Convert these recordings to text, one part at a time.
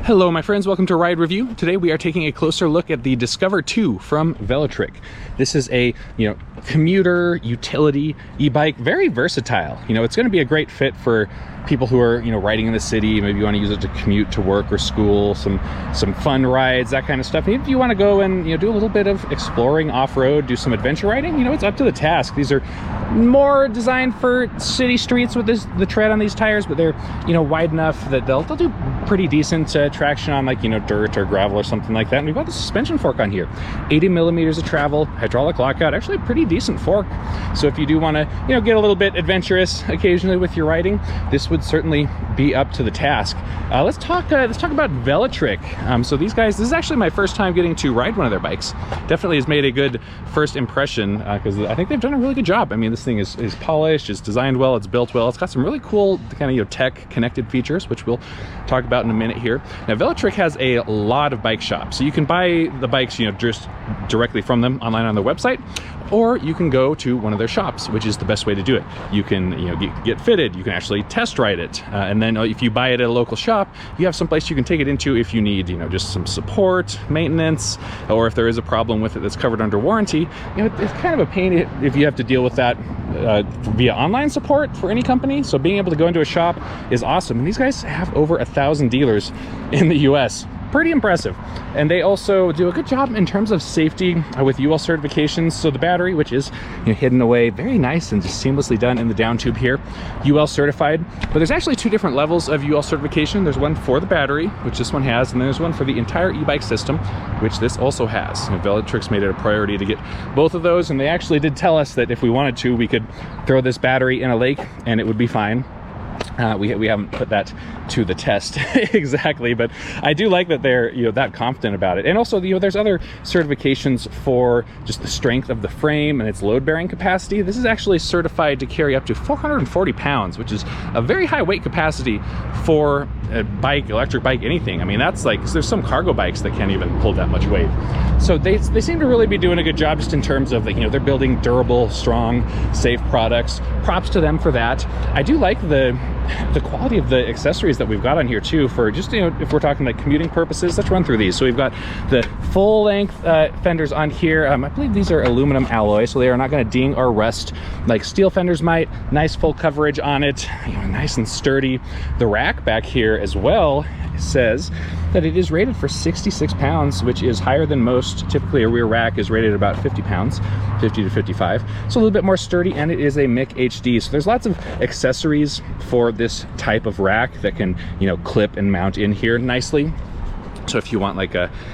Hello my friends, welcome to Ride Review. Today we are taking a closer look at the Discover 2 from Velotric. This is a, commuter utility e-bike, very versatile. It's going to be a great fit for people who are, riding in the city. Maybe you want to use it to commute to work or school, some fun rides, that kind of stuff. Maybe if you want to go and do a little bit of exploring off-road, do some adventure riding, it's up to the task. These are more designed for city streets with the tread on these tires, but they're wide enough that they'll do pretty decent traction on dirt or gravel or something like that. And we've got the suspension fork on here, 80 millimeters of travel, hydraulic lockout, actually a pretty decent fork. So if you do want to get a little bit adventurous occasionally with your riding, this would certainly be up to the task. Let's talk about Velotric. So these guys, this is actually my first time getting to ride one of their bikes. Definitely has made a good first impression because I think they've done a really good job. I mean, this thing is polished, it's designed well, it's built well, it's got some really cool kind of tech connected features, which we'll talk about in a minute here. Now Velotric has a lot of bike shops, so you can buy the bikes just directly from them online on their website, or you can go to one of their shops, which is the best way to do it. You can get fitted, you can actually test ride it, and then if you buy it at a local shop, you have some place you can take it into if you need just some support, maintenance, or if there is a problem with it that's covered under warranty. It's kind of a pain if you have to deal with that via online support for any company. So being able to go into a shop is awesome, and these guys have over 1,000 dealers in the US. Pretty impressive. And they also do a good job in terms of safety with UL certifications. So the battery, which is hidden away, very nice and just seamlessly done in the down tube here, UL certified. But there's actually two different levels of UL certification. There's one for the battery, which this one has, and then there's one for the entire e-bike system, which this also has. Velotric's made it a priority to get both of those, and they actually did tell us that if we wanted to, we could throw this battery in a lake and it would be fine. We haven't put that to the test exactly, but I do like that they're that confident about it. And also there's other certifications for just the strength of the frame and its load bearing capacity. This is actually certified to carry up to 440 pounds, which is a very high weight capacity for a bike, electric bike, anything. I mean, that's there's some cargo bikes that can't even hold that much weight. So they seem to really be doing a good job just in terms of they're building durable, strong, safe products. Props to them for that. I do like the quality of the accessories that we've got on here too, for just if we're talking like commuting purposes. Let's run through these. So we've got the full length fenders on here. I believe these are aluminum alloy, so they are not going to ding or rust like steel fenders might. Nice full coverage on it, nice and sturdy. The rack back here as well says that it is rated for 66 pounds, which is higher than most. Typically a rear rack is rated about 50 pounds, 50 to 55. So a little bit more sturdy, and it is a MIC HD. So there's lots of accessories for this type of rack that can, clip and mount in here nicely. So if you want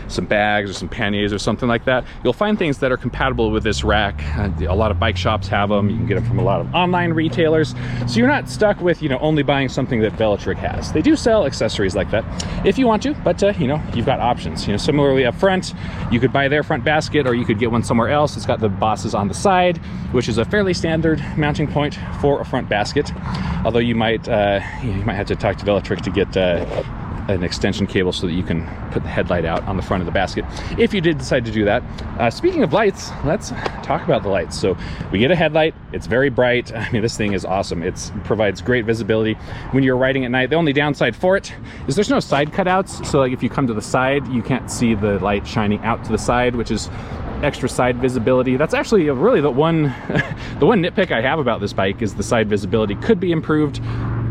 some bags or some panniers or something like that, you'll find things that are compatible with this rack. A lot of bike shops have them. You can get them from a lot of online retailers. So you're not stuck with, only buying something that Velotric has. They do sell accessories like that if you want to, but you've got options. Similarly up front, you could buy their front basket, or you could get one somewhere else. It's got the bosses on the side, which is a fairly standard mounting point for a front basket. Although you might have to talk to Velotric to get an extension cable so that you can put the headlight out on the front of the basket if you did decide to do that. Speaking of lights, let's talk about the lights. So we get a headlight. It's very bright. I mean, this thing is awesome. It provides great visibility when you're riding at night. The only downside for it is there's no side cutouts. So if you come to the side, you can't see the light shining out to the side, which is extra side visibility. That's actually really the one nitpick I have about this bike, is the side visibility could be improved.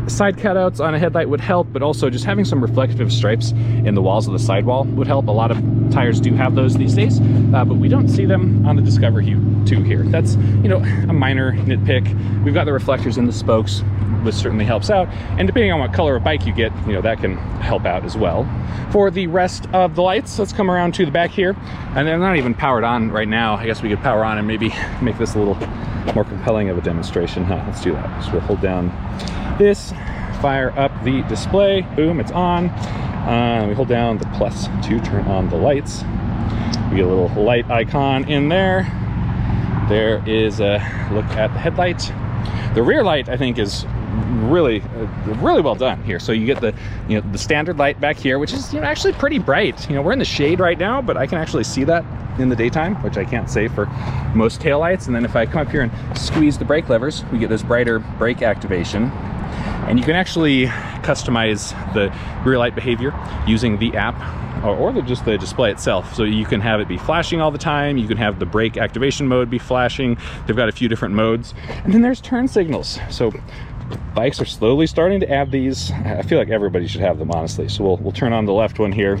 Side cutouts on a headlight would help, but also just having some reflective stripes in the walls of the sidewall would help. A lot of tires do have those these days, but we don't see them on the Discover 2 here. That's a minor nitpick. We've got the reflectors in the spokes, which certainly helps out, and depending on what color of bike you get, that can help out as well. For the rest of the lights, let's come around to the back here, and they're not even powered on right now. I guess we could power on and maybe make this a little more compelling of a demonstration. Let's do that. So we'll hold down this, fire up the display, boom, it's on. We hold down the plus to turn on the lights. We get a little light icon in there. There is a look at the headlight. The rear light, I think, is really well done here. So you get the standard light back here, which is actually pretty bright. We're in the shade right now, but I can actually see that in the daytime, which I can't say for most taillights. And then if I come up here and squeeze the brake levers, we get this brighter brake activation. And you can actually customize the rear light behavior using the app or just the display itself. So you can have it be flashing all the time. You can have the brake activation mode be flashing. They've got a few different modes. And then there's turn signals. So bikes are slowly starting to add these. I feel like everybody should have them, honestly. So we'll turn on the left one here.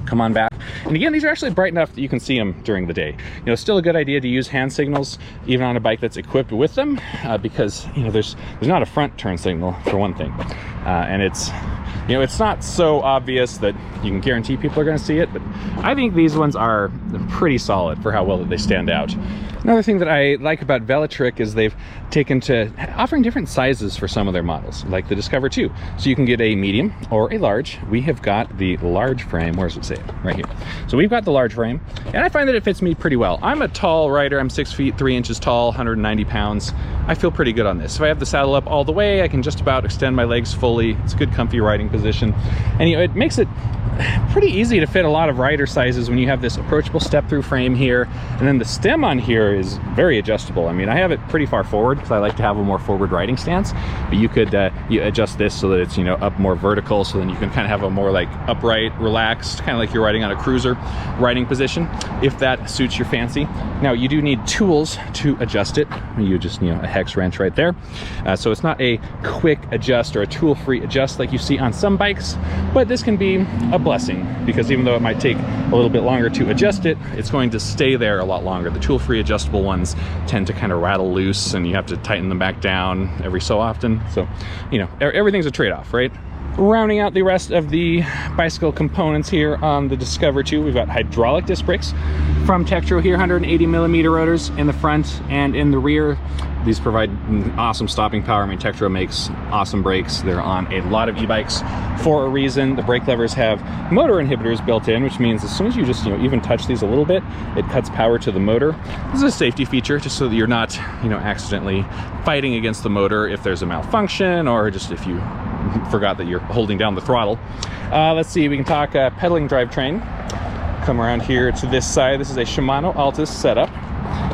Come on back. And again, these are actually bright enough that you can see them during the day. You know, it's still a good idea to use hand signals, even on a bike that's equipped with them, because, you know, there's not a front turn signal, for one thing. And it's, you know, it's not so obvious that you can guarantee people are going to see it, but I think these ones are pretty solid for how well that they stand out. Another thing that I like about Velotric is they've taken to offering different sizes for some of their models, like the Discover 2. So you can get a medium or a large. We have got the large frame. Where does it say it? Right here. So we've got the large frame, and I find that it fits me pretty well. I'm a tall rider. I'm 6 feet 3 inches tall, 190 pounds. I feel pretty good on this. If I have the saddle up all the way, I can just about extend my legs fully. It's a good, comfy riding position. And you know, it makes it pretty easy to fit a lot of rider sizes when you have this approachable step-through frame here, and then the stem on here is very adjustable. I mean, I have it pretty far forward because I like to have a more forward riding stance, but you could you adjust this so that it's, you know, up more vertical, so then you can kind of have a more like upright, relaxed, kind of like you're riding on a cruiser riding position, if that suits your fancy. Now, you do need tools to adjust it. You just, you know, a hex wrench right there. So it's not a quick adjust or a tool-free adjust like you see on some bikes, but this can be a blessing, because even though it might take a little bit longer to adjust it, it's going to stay there a lot longer. The tool-free adjustable ones tend to kind of rattle loose, and you have to tighten them back down every so often. So, you know, everything's a trade-off, right? Rounding out the rest of the bicycle components here on the Discover 2, we've got hydraulic disc brakes from Tektro here, 180 millimeter rotors in the front and in the rear. These provide awesome stopping power. I mean, Tektro makes awesome brakes. They're on a lot of e-bikes for a reason. The brake levers have motor inhibitors built in, which means as soon as you just, you know, even touch these a little bit, it cuts power to the motor. This is a safety feature, just so that you're not, you know, accidentally fighting against the motor if there's a malfunction, or just if you forgot that you're holding down the throttle. Let's see, we can talk pedaling drivetrain. Come around here to this side. This is a Shimano Altus setup.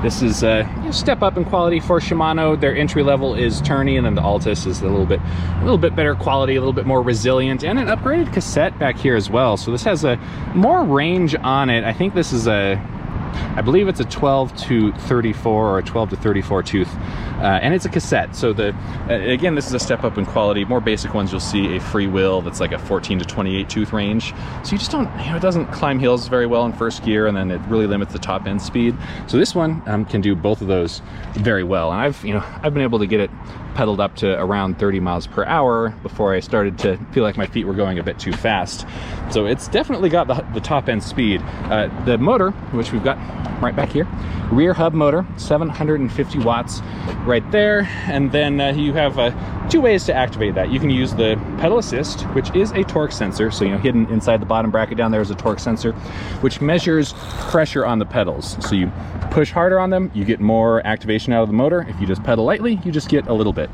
This is a step up in quality for Shimano. Their entry level is Tourney, and then the Altus is a little bit better quality, a little bit more resilient, and an upgraded cassette back here as well. So this has a more range on it. I think this is I believe it's a 12 to 34 or a 12 to 34 tooth, and it's a cassette. So again, this is a step up in quality. More basic ones, you'll see a free wheel that's like a 14 to 28 tooth range. So you just don't, you know, it doesn't climb hills very well in first gear, and then it really limits the top end speed. So this one can do both of those very well. And I've been able to get it pedaled up to around 30 miles per hour before I started to feel like my feet were going a bit too fast. So it's definitely got the top end speed. The motor, which we've got right back here, rear hub motor, 750 watts right there. And then you have two ways to activate that. You can use the pedal assist, which is a torque sensor. So, you know, hidden inside the bottom bracket down there is a torque sensor, which measures pressure on the pedals. So you push harder on them, you get more activation out of the motor. If you just pedal lightly, you just get a little bit.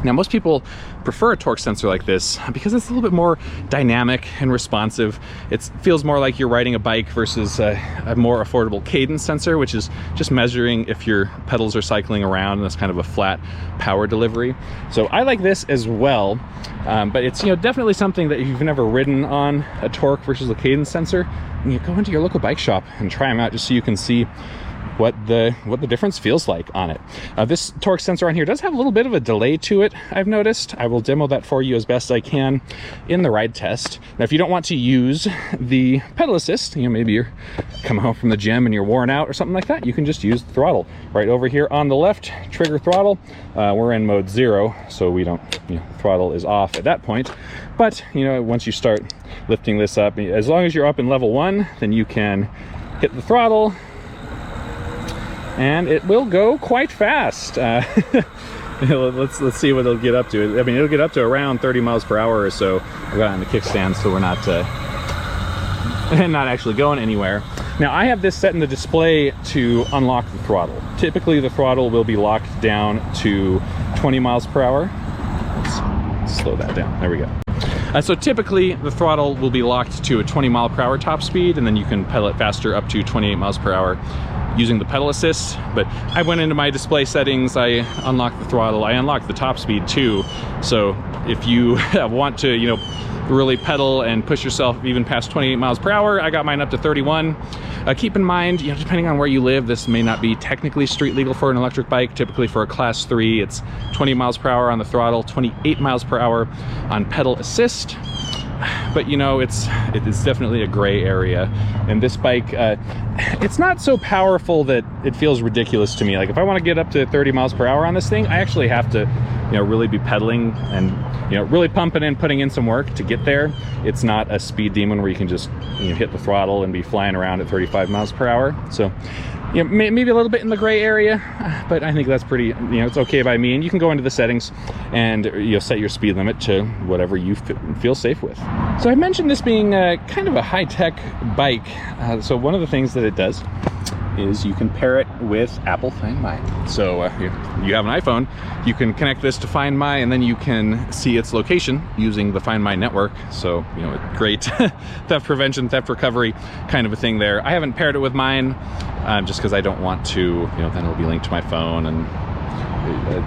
Now, most people prefer a torque sensor like this because it's a little bit more dynamic and responsive. It feels more like you're riding a bike versus a more affordable cadence sensor, which is just measuring if your pedals are cycling around, and that's kind of a flat power delivery. So I like this as well, but it's, you know, definitely something that if you've never ridden on a torque versus a cadence sensor, you go into your local bike shop and try them out just so you can see what the difference feels like on it. This torque sensor on here does have a little bit of a delay to it, I've noticed. I will demo that for you as best I can in the ride test. Now, if you don't want to use the pedal assist, you know, maybe you're coming home from the gym and you're worn out or something like that, you can just use the throttle. Right over here on the left, trigger throttle. We're in mode 0, so we don't, you know, throttle is off at that point. But, you know, once you start lifting this up, as long as you're up in level 1, then you can hit the throttle, and it will go quite fast. Let's see what it'll get up to. I mean, it'll get up to around 30 miles per hour or so. I've got it on the kickstand, so we're not actually going anywhere. Now, I have this set in the display to unlock the throttle. Typically, the throttle will be locked down to 20 miles per hour. Let's slow that down. There we go. So typically the throttle will be locked to a 20 mile per hour top speed, and then you can pedal it faster up to 28 miles per hour using the pedal assist. But I went into my display settings, I unlocked the throttle, I unlocked the top speed too. So if you want to, you know, really pedal and push yourself even past 28 miles per hour, I got mine up to 31. Keep in mind, you know, depending on where you live, this may not be technically street legal for an electric bike. Typically for a class 3, it's 20 miles per hour on the throttle, 28 miles per hour on pedal assist. But you know, it's definitely a gray area. And this bike, it's not so powerful that it feels ridiculous to me. Like if I want to get up to 30 miles per hour on this thing, I actually have to, you know, really be pedaling and, you know, really pumping in, putting in some work to get there. It's not a speed demon where you can just, you know, hit the throttle and be flying around at 35 miles per hour. So, you know, maybe a little bit in the gray area, but I think that's pretty, you know, it's okay by me. And you can go into the settings and, you know, set your speed limit to whatever you feel safe with. So I mentioned this being kind of a high-tech bike. So one of the things that it does is you can pair it with Apple Find My. So you have an iPhone, you can connect this to Find My, and then you can see its location using the Find My network. So, you know, great theft prevention, theft recovery kind of a thing there. I haven't paired it with mine just because I don't want to, you know, then it'll be linked to my phone and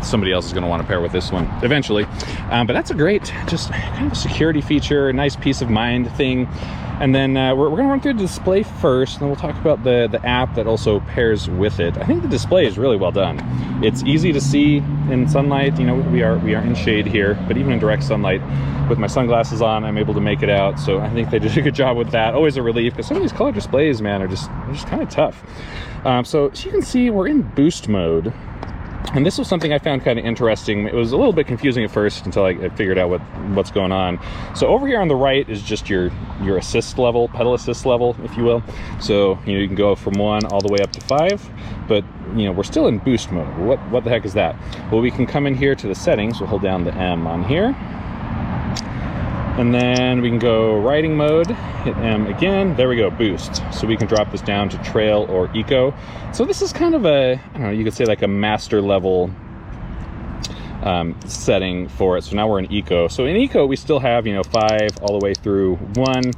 somebody else is going to want to pair with this one eventually. But that's a great, just kind of a security feature, a nice peace of mind thing. And then we're going to run through the display first, and then we'll talk about the app that also pairs with it. I think the display is really well done. It's easy to see in sunlight. You know, we are in shade here, but even in direct sunlight, with my sunglasses on, I'm able to make it out. So I think they did a good job with that. Always a relief, because some of these color displays, man, are just kind of tough. So you can see we're in boost mode. And this was something I found kind of interesting. It was a little bit confusing at first until I figured out what's going on. So over here on the right is just your assist level, pedal assist level, if you will. So, you know, you can go from 1 all the way up to 5, but, you know, we're still in boost mode. What the heck is that? Well, we can come in here to the settings. We'll hold down the M on here. And then we can go riding mode, hit M again. There we go, boost. So we can drop this down to trail or eco. So this is kind of a, I don't know, you could say like a master level setting for it. So now we're in eco. So in eco, we still have, you know, 5 all the way through 1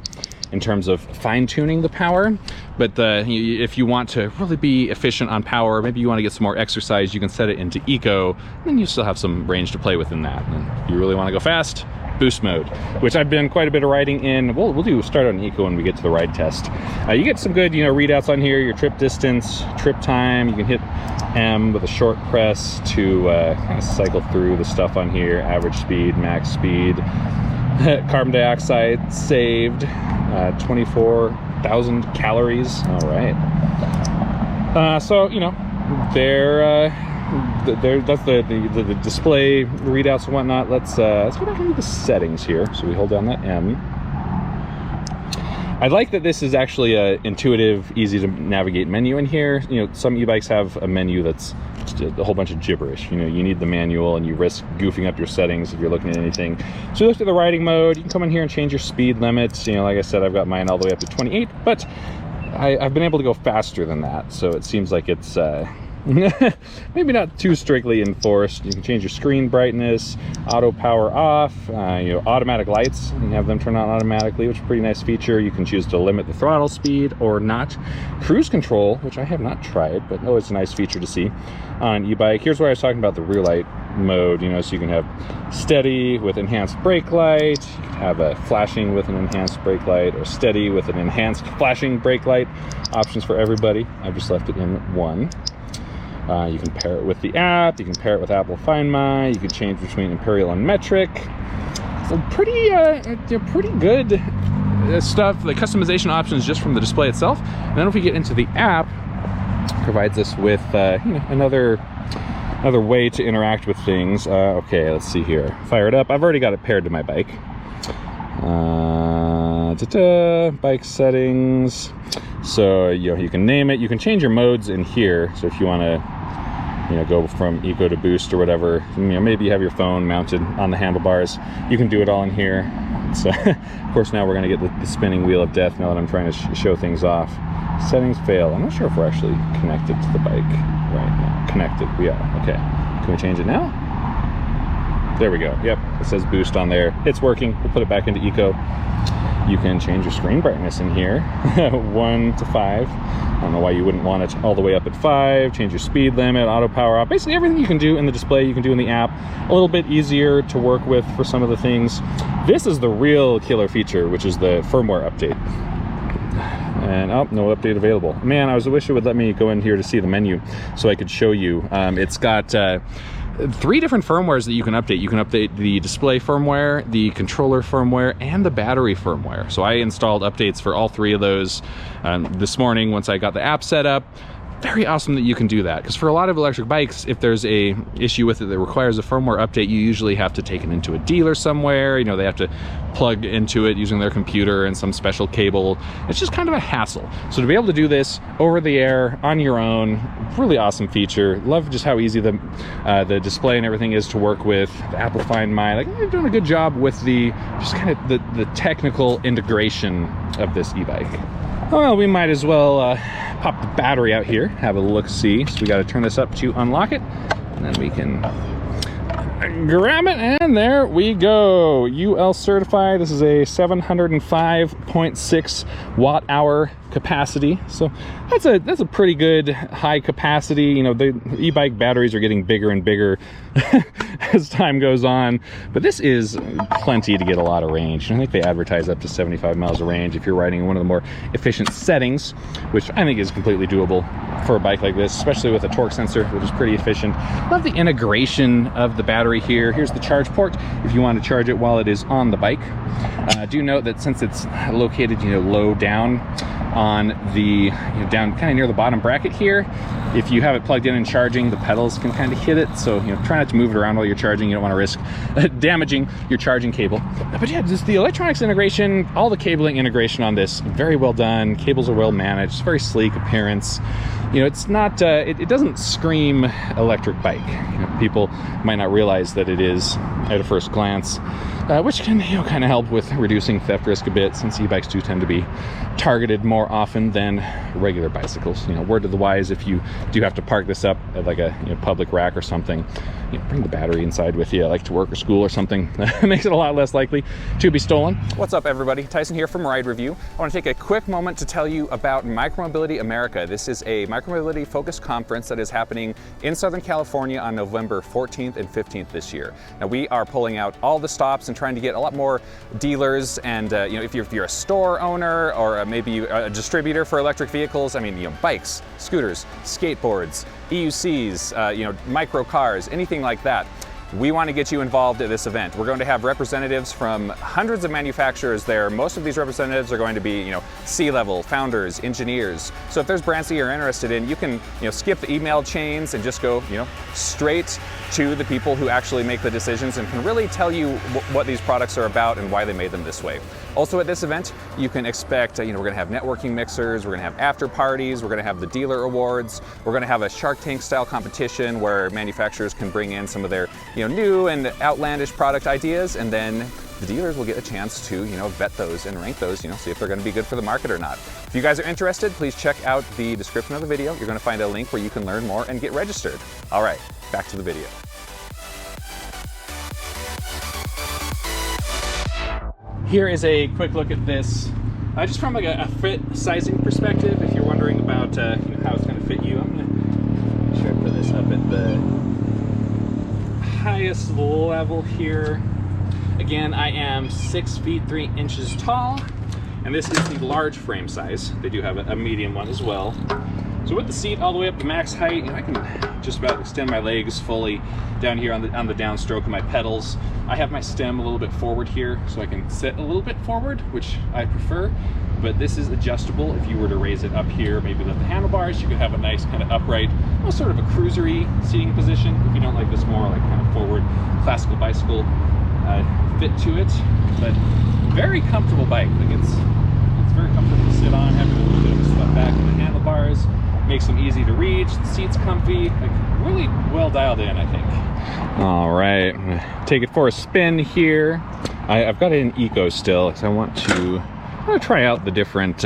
in terms of fine tuning the power. But if you want to really be efficient on power, maybe you want to get some more exercise, you can set it into eco, and then you still have some range to play with in that. And if you really want to go fast, boost mode, which I've been quite a bit of riding in. We'll start on eco when we get to the ride test. You get some good, you know, readouts on here, your trip distance, trip time. You can hit M with a short press to kind of cycle through the stuff on here. Average speed, max speed, carbon dioxide saved, 24,000 calories. All right. So, you know, that's the display readouts and whatnot. Let's go back into the settings here. So we hold down that M. I like that this is actually a intuitive, easy to navigate menu in here. You know, some e-bikes have a menu that's just a whole bunch of gibberish. You know, you need the manual and you risk goofing up your settings if you're looking at anything. So you look at the riding mode, you can come in here and change your speed limits. You know, like I said, I've got mine all the way up to 28, but I've been able to go faster than that. So it seems like it's maybe not too strictly enforced. You can change your screen brightness, auto power off, you know, automatic lights. You can have them turn on automatically, which is a pretty nice feature. You can choose to limit the throttle speed or not. Cruise control, which I have not tried, but always a nice feature to see on e-bike. Here's where I was talking about the rear light mode. You know, so you can have steady with enhanced brake light. You can have a flashing with an enhanced brake light, or steady with an enhanced flashing brake light. Options for everybody. I've just left it in 1. You can pair it with the app, you can pair it with Apple Find My, you can change between Imperial and Metric. So pretty good stuff, the customization options just from the display itself. And then if we get into the app, it provides us with you know, another way to interact with things. Okay, let's see here. Fire it up. I've already got it paired to my bike. Bike settings. So, you know, you can name it. You can change your modes in here. So if you want to, you know, go from eco to boost or whatever, you know, maybe you have your phone mounted on the handlebars, you can do it all in here. So of course now we're going to get the spinning wheel of death now that I'm trying to show things off. Settings fail. I'm not sure if we're actually connected to the bike right now. Connected, we are. Okay, can we change it now? There we go. Yep, it says boost on there. It's working. We'll put it back into eco. You can change your screen brightness in here, 1 to 5. I don't know why you wouldn't want it all the way up at 5. Change your speed limit, auto power off. Basically everything you can do in the display, you can do in the app. A little bit easier to work with for some of the things. This is the real killer feature, which is the firmware update. And oh, no update available. Man, I wish it would let me go in here to see the menu so I could show you. It's got 3 different firmwares that you can update. You can update the display firmware, the controller firmware, and the battery firmware. So I installed updates for all 3 of those this morning once I got the app set up. Very awesome that you can do that, because for a lot of electric bikes, if there's a issue with it that requires a firmware update, you usually have to take it into a dealer somewhere. You know, they have to plug into it using their computer and some special cable. It's just kind of a hassle. So to be able to do this over the air on your own, really awesome feature. Love just how easy the display and everything is to work with. The Apple Find My, like, they're doing a good job with the just kind of the technical integration of this e-bike. Well, we might as well pop the battery out here, have a look-see. So we got to turn this up to unlock it, and then we can grab it, and there we go. UL certified. This is a 705.6 watt-hour capacity, so that's a pretty good high capacity. You know, the e-bike batteries are getting bigger and bigger as time goes on, but this is plenty to get a lot of range. I think they advertise up to 75 miles of range if you're riding in one of the more efficient settings, which I think is completely doable for a bike like this, especially with a torque sensor, which is pretty efficient. Love the integration of the battery here. Here's the charge port if you want to charge it while it is on the bike. Do note that since it's located, you know, low down on the, down kind of near the bottom bracket here, if you have it plugged in and charging, the pedals can kind of hit it. So, try not to move it around while you're charging. You don't want to risk damaging your charging cable. But yeah, just the electronics integration, all the cabling integration on this, very well done. Cables are well managed. It's very sleek appearance. It's not, it doesn't scream electric bike. People might not realize that it is at a first glance, which can, kind of help with reducing theft risk a bit, since e-bikes do tend to be targeted more often than regular bicycles. Word to the wise, if you do have to park this up at like a public rack or something, bring the battery inside with you, like to work or school or something. Makes it a lot less likely to be stolen. What's up, everybody? Tyson here from Ride Review. I want to take a quick moment to tell you about Micromobility America. This is a micromobility focused conference that is happening in Southern California on November 14th and 15th this year. Now, we are pulling out all the stops and trying to get a lot more dealers, and if you're a store owner or maybe a distributor for electric vehicles, bikes, scooters, skateboards, EUCs, micro cars, anything like that. We want to get you involved at this event. We're going to have representatives from hundreds of manufacturers there. Most of these representatives are going to be, C-level, founders, engineers. So if there's brands that you're interested in, you can, skip the email chains and just go, straight to the people who actually make the decisions and can really tell you what these products are about and why they made them this way. Also at this event, you can expect, we're going to have networking mixers, we're going to have after parties, we're going to have the dealer awards, we're going to have a Shark Tank style competition where manufacturers can bring in some of their, new and outlandish product ideas, and then the dealers will get a chance to, vet those and rank those, see if they're going to be good for the market or not. If you guys are interested, please check out the description of the video. You're going to find a link where you can learn more and get registered. All right, back to the video. Here is a quick look at this, just from like a fit sizing perspective. If you're wondering about how it's going to fit you, I'm going to make sure I put this up at the highest level here. Again, I am 6 feet 3 inches tall, and this is the large frame size. They do have a medium one as well. So with the seat all the way up to max height, I can just about extend my legs fully down here on the downstroke of my pedals. I have my stem a little bit forward here, so I can sit a little bit forward, which I prefer. But this is adjustable. If you were to raise it up here, maybe lift the handlebars, you could have a nice kind of upright, almost sort of a cruisery seating position. If you don't like this more like kind of forward classical bicycle fit to it, but very comfortable bike. Like it's very comfortable to sit on, having a little bit of a swept back in the handlebars, makes them easy to reach. The seat's comfy, like really well dialed in, I think. All right, I'm gonna take it for a spin here. I've got it in eco still because I want to try out the different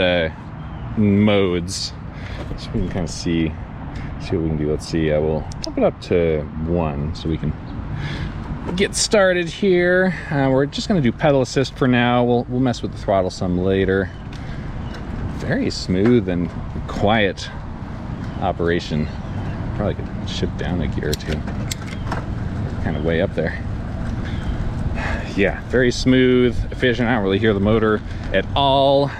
modes, so we can kind of see what we can do. Let's see, I will pump it up to 1 so we can get started here. We're just going to do pedal assist for now. We'll mess with the throttle some later. Very smooth and quiet operation. Probably could shift down a gear or two. Kind of way up there. Yeah, very smooth, efficient. I don't really hear the motor at all.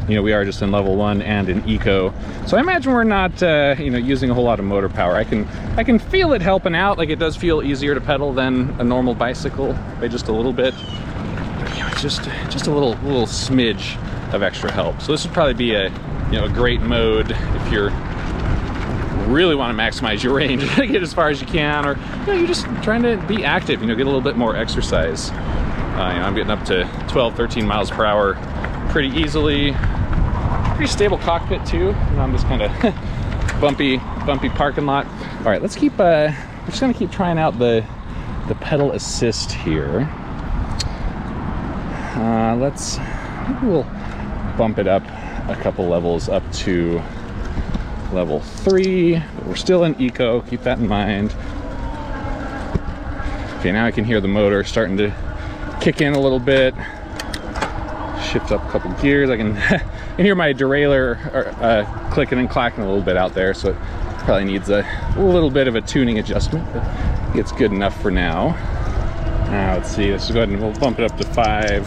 You know, we are just in level 1 and in eco, so I imagine we're not you know, using a whole lot of motor power. I can feel it helping out. Like, it does feel easier to pedal than a normal bicycle by just a little bit. But, you know, it's just a little smidge of extra help. So this would probably be a, you know, a great mode if you're really want to maximize your range, get as far as you can, or, you know, you're just trying to be active, you know, get a little bit more exercise. You know, I'm getting up to 12-13 miles per hour pretty easily. Pretty stable cockpit too. You know, I'm just kind of bumpy parking lot. All right, let's keep we're just gonna keep trying out the pedal assist here. Maybe we'll bump it up a couple levels up to level 3, but we're still in eco, keep that in mind. Okay, now I can hear the motor starting to kick in a little bit. Shift up a couple gears. I can hear my derailleur clicking and clacking a little bit out there, so it probably needs a little bit of a tuning adjustment, but it's good enough for now. Now let's see, let's go ahead and we'll bump it up to 5.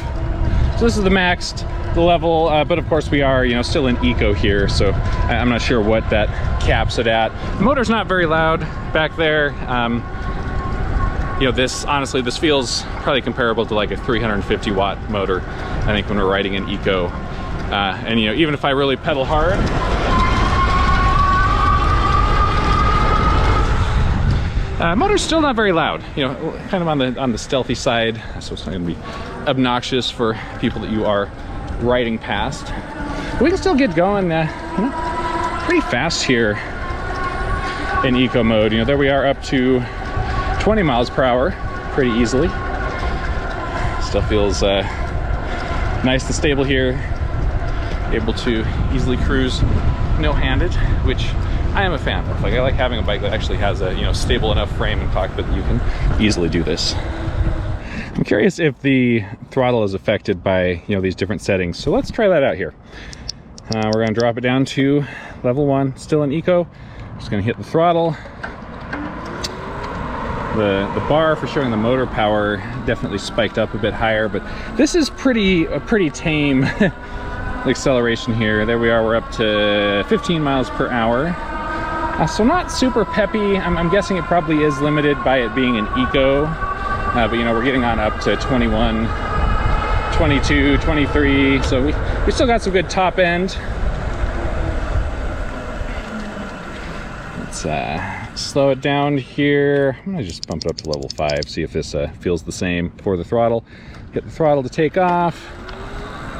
So this is the maxed level, but of course we are, you know, still in eco here, so I'm not sure what that caps it at. The motor's not very loud back there. You know, this, honestly, this feels probably comparable to like a 350 watt motor, I think, when we're riding in eco. And, you know, even if I really pedal hard, motor's still not very loud, you know, kind of on the stealthy side, so it's not gonna be obnoxious for people that you are riding past. But we can still get going, you know, pretty fast here in eco mode. You know, there we are up to 20 miles per hour pretty easily. Still feels nice and stable here. Able to easily cruise no-handed, which I am a fan of. Like, I like having a bike that actually has a, you know, stable enough frame and cockpit that you can easily do this. I'm curious if the throttle is affected by, you know, these different settings. So let's try that out here. We're gonna drop it down to level 1, still in eco. Just gonna hit the throttle. The bar for showing the motor power definitely spiked up a bit higher, but this is a pretty tame acceleration here. There we are, we're up to 15 miles per hour. So not super peppy. I'm guessing it probably is limited by it being an eco, but you know, we're getting on up to 21, 22, 23, so we still got some good top end. Let's slow it down here. I'm gonna just bump it up to level 5, see if this feels the same for the throttle. Get the throttle to take off.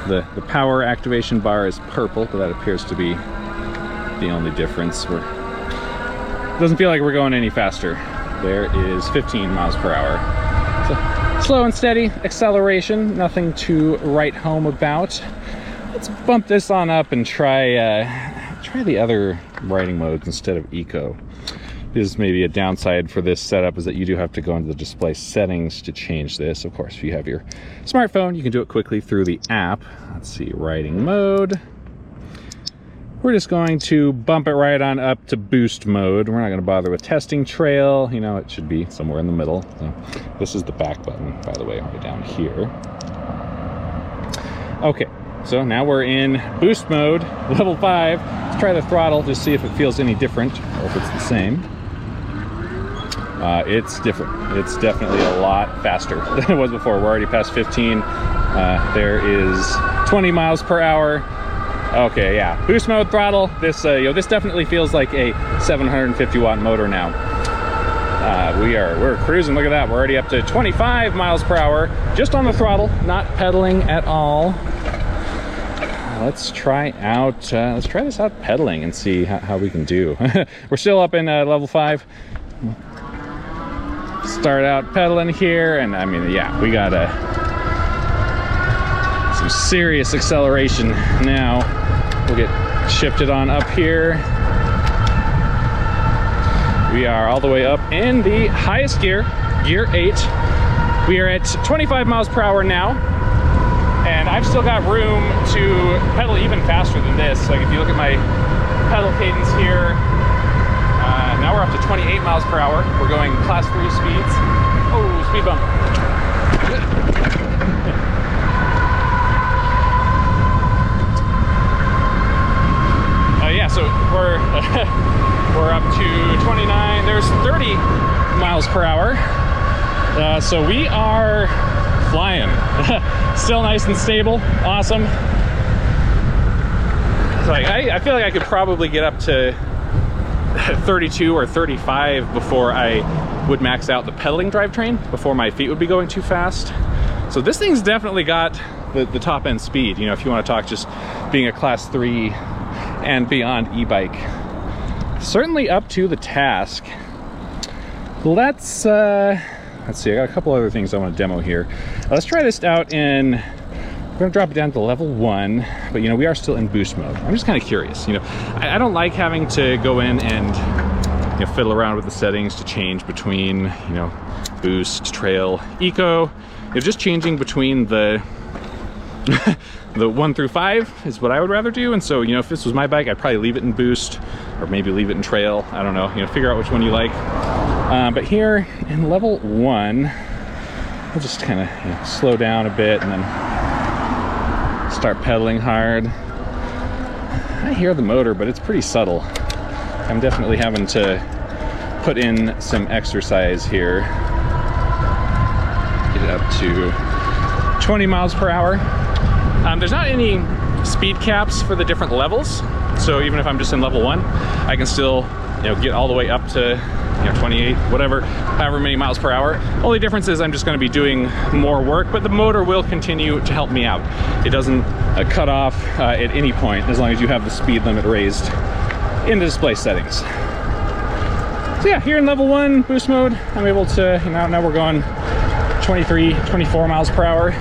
The power activation bar is purple, but that appears to be the only difference. It doesn't feel like we're going any faster. There is 15 miles per hour. So slow and steady acceleration, nothing to write home about. Let's bump this on up and try the other riding modes instead of eco. Is maybe a downside for this setup is that you do have to go into the display settings to change this. Of course, if you have your smartphone, you can do it quickly through the app. Let's see, riding mode. We're just going to bump it right on up to boost mode. We're not going to bother with testing trail. You know, it should be somewhere in the middle. So this is the back button, by the way, right down here. Okay, so now we're in boost mode, level 5. Let's try the throttle, just see if it feels any different or if it's the same. It's different. It's definitely a lot faster than it was before. We're already past 15. There is 20 miles per hour. Okay, yeah, boost mode throttle. This, you know, this definitely feels like a 750 watt motor now. We're cruising. Look at that. We're already up to 25 miles per hour just on the throttle, not pedaling at all. Let's try this out pedaling and see how we can do. We're still up in level 5. Start out pedaling here, and I mean, yeah, we got some serious acceleration now. We'll get shifted on up here. We are all the way up in the highest gear, gear 8. We are at 25 miles per hour now, and I've still got room to pedal even faster than this. Like if you look at my pedal cadence here, now we're up to 28 miles per hour. We're going class 3 speeds. Oh, speed bump. Yeah, so we're up to 29. There's 30 miles per hour. So we are flying. Still nice and stable. Awesome. So I feel like I could probably get up to 32 or 35 before I would max out the pedaling drivetrain, before my feet would be going too fast. So this thing's definitely got the top end speed, you know, if you want to talk just being a class 3 and beyond e-bike. Certainly up to the task. Let's see, I got a couple other things I want to demo here. Let's try this out in, we're going to drop it down to level 1, but you know, we are still in boost mode. I'm just kind of curious, you know, I don't like having to go in and, you know, fiddle around with the settings to change between, you know, boost, trail, eco. It's just changing between the the 1 through 5 is what I would rather do. And so, you know, if this was my bike, I'd probably leave it in boost or maybe leave it in trail. I don't know, you know, figure out which one you like. But here in level 1, we'll just kind of, you know, slow down a bit and then start pedaling hard. I hear the motor, but it's pretty subtle. I'm definitely having to put in some exercise here. Get it up to 20 miles per hour. There's not any speed caps for the different levels, so even if I'm just in level 1, I can still, you know, get all the way up to, you know, 28, whatever, however many miles per hour. Only difference is I'm just going to be doing more work, but the motor will continue to help me out. It doesn't cut off at any point as long as you have the speed limit raised in the display settings. So yeah, here in level 1 boost mode, I'm able to, you know, now we're going 23, 24 miles per hour.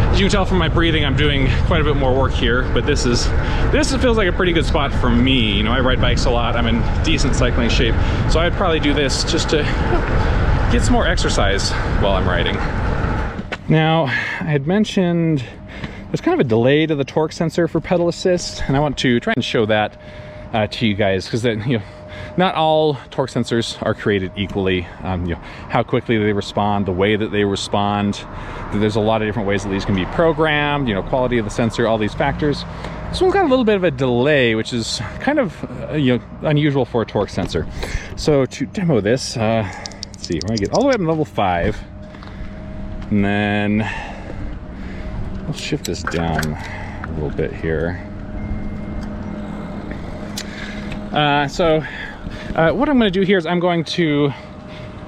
As you can tell from my breathing, I'm doing quite a bit more work here, but this feels like a pretty good spot for me. You know, I ride bikes a lot. I'm in decent cycling shape, so I'd probably do this just to get some more exercise while I'm riding. Now, I had mentioned there's kind of a delay to the torque sensor for pedal assist, and I want to try and show that to you guys, because you know, not all torque sensors are created equally. You know, how quickly they respond, the way that they respond. There's a lot of different ways that these can be programmed, you know, quality of the sensor, all these factors. This one's got a little bit of a delay, which is kind of you know, unusual for a torque sensor. So to demo this, let's see, we're gonna get all the way up to level 5, and then we'll shift this down a little bit here. What I'm going to do here is I'm going to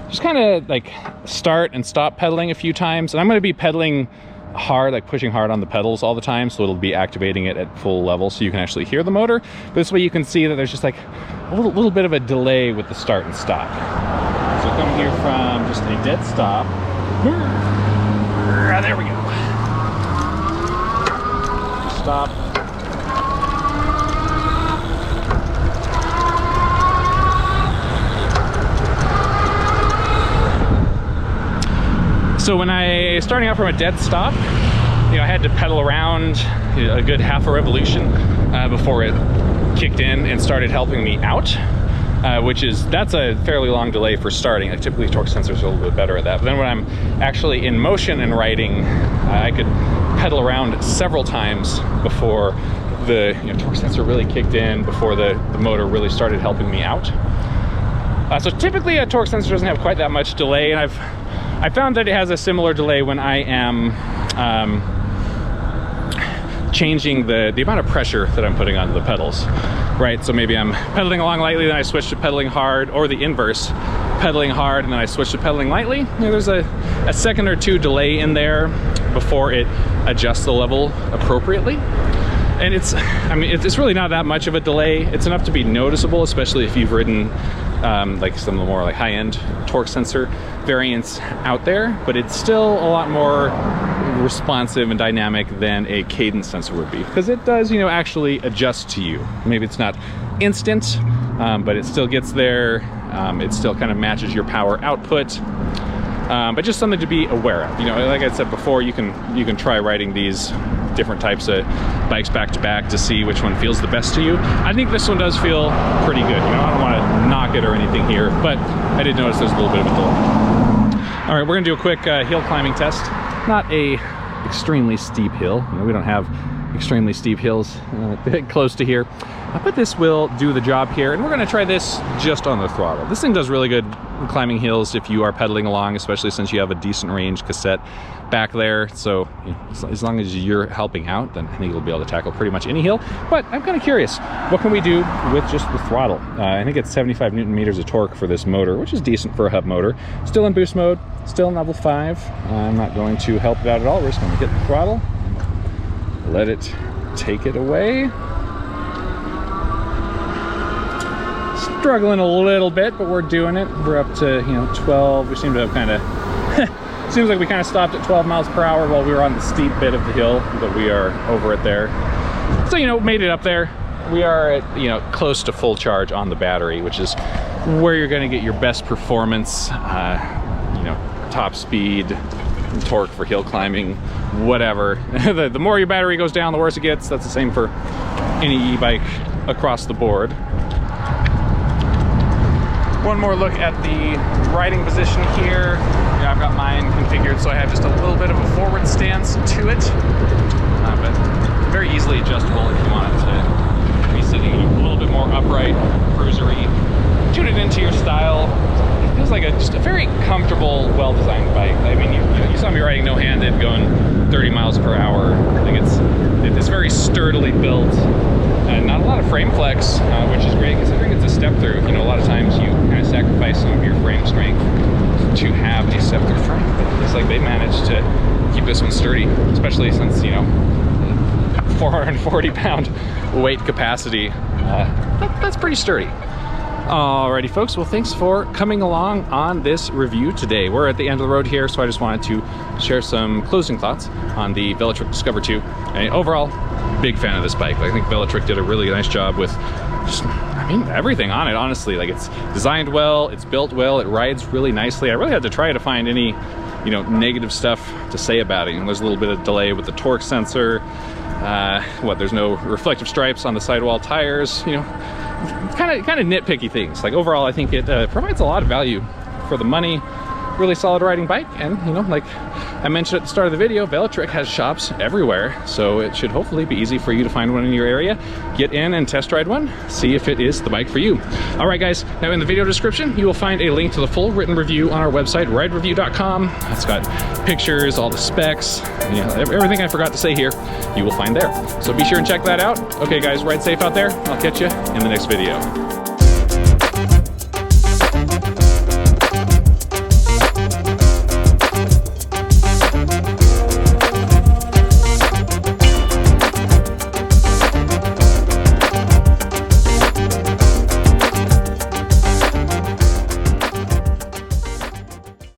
just kind of like start and stop pedaling a few times, and I'm going to be pedaling hard, like pushing hard on the pedals all the time, so it'll be activating it at full level so you can actually hear the motor. But this way you can see that there's just like a little bit of a delay with the start and stop. So come here from just a dead stop. There we go. Stop. So when I starting out from a dead stop, you know, I had to pedal around a good half a revolution before it kicked in and started helping me out, that's a fairly long delay for starting. Like, typically torque sensors are a little bit better at that. But then when I'm actually in motion and riding, I could pedal around several times before the torque sensor really kicked in, before the motor really started helping me out. So typically a torque sensor doesn't have quite that much delay, and I found that it has a similar delay when I am changing the amount of pressure that I'm putting onto the pedals, right? So maybe I'm pedaling along lightly, then I switch to pedaling hard, or the inverse, pedaling hard and then I switch to pedaling lightly. You know, there's a second or two delay in there before it adjusts the level appropriately. And it's really not that much of a delay. It's enough to be noticeable, especially if you've ridden like some of the more like high-end torque sensor variants out there, but it's still a lot more responsive and dynamic than a cadence sensor would be, because it does, you know, actually adjust to you. Maybe it's not instant, but it still gets there. It still kind of matches your power output. but just something to be aware of. You know, like I said before, you can try riding these different types of bikes back to back to see which one feels the best to you. I think this one does feel pretty good. You know, I don't want to knock it or anything here, but I did notice there's a little bit of a delay. All right, we're gonna do a quick hill climbing test. Not a extremely steep hill. You know, we don't have extremely steep hills close to here, but this will do the job here, and we're going to try this just on the throttle. This thing does really good climbing hills if you are pedaling along, especially since you have a decent range cassette back there. So you know, as long as you're helping out, then I think you'll be able to tackle pretty much any hill. But I'm kind of curious, what can we do with just the throttle? I think it's 75 Newton meters of torque for this motor, which is decent for a hub motor. Still in boost mode, still in level 5. I'm not going to help it out at all. We're just going to hit the throttle, let it take it away. Struggling a little bit, but we're doing it. We're up to, you know, 12. We seem to have kind of seems like we kind of stopped at 12 miles per hour while we were on the steep bit of the hill, but we are over it there. So, you know, made it up there. We are at, you know, close to full charge on the battery, which is where you're going to get your best performance, you know, top speed, torque for hill climbing, whatever. The more your battery goes down, the worse it gets. That's the same for any e-bike across the board. One more look at the riding position here. Yeah, I've got mine configured so I have just a little bit of a forward stance to it, but very easily adjustable if you want it to be sitting a little bit more upright, cruisery. Tune it into your style. It feels like just a very comfortable, well-designed bike. I mean, you saw me riding no-handed going 30 miles per hour. I think it's very sturdily built, and not a lot of frame flex, which is great considering it's a step-through. You know, a lot of times you kind of sacrifice some of your frame strength to have a step-through frame, but it looks like they managed to keep this one sturdy, especially since, you know, 440-pound weight capacity. That's pretty sturdy. Alrighty folks, well thanks for coming along on this review today. We're at the end of the road here, so I just wanted to share some closing thoughts on the Velotric Discover 2. And overall, big fan of this bike. I think Velotric did a really nice job with just, I mean, everything on it, honestly. Like, it's designed well, it's built well, it rides really nicely. I really had to try to find any, you know, negative stuff to say about it. And there's a little bit of delay with the torque sensor. There's no reflective stripes on the sidewall tires, you know, kind of nitpicky things. Like, overall, I think it provides a lot of value for the money. Really solid riding bike, and you know, like I mentioned at the start of the video, Velotric has shops everywhere, so it should hopefully be easy for you to find one in your area. Get in and test ride one, see if it is the bike for you. All right guys, now in the video description you will find a link to the full written review on our website, ridereview.com. It's got pictures, all the specs, you know, everything I forgot to say here you will find there, so be sure and check that out. Okay guys, ride safe out there. I'll catch you in the next video.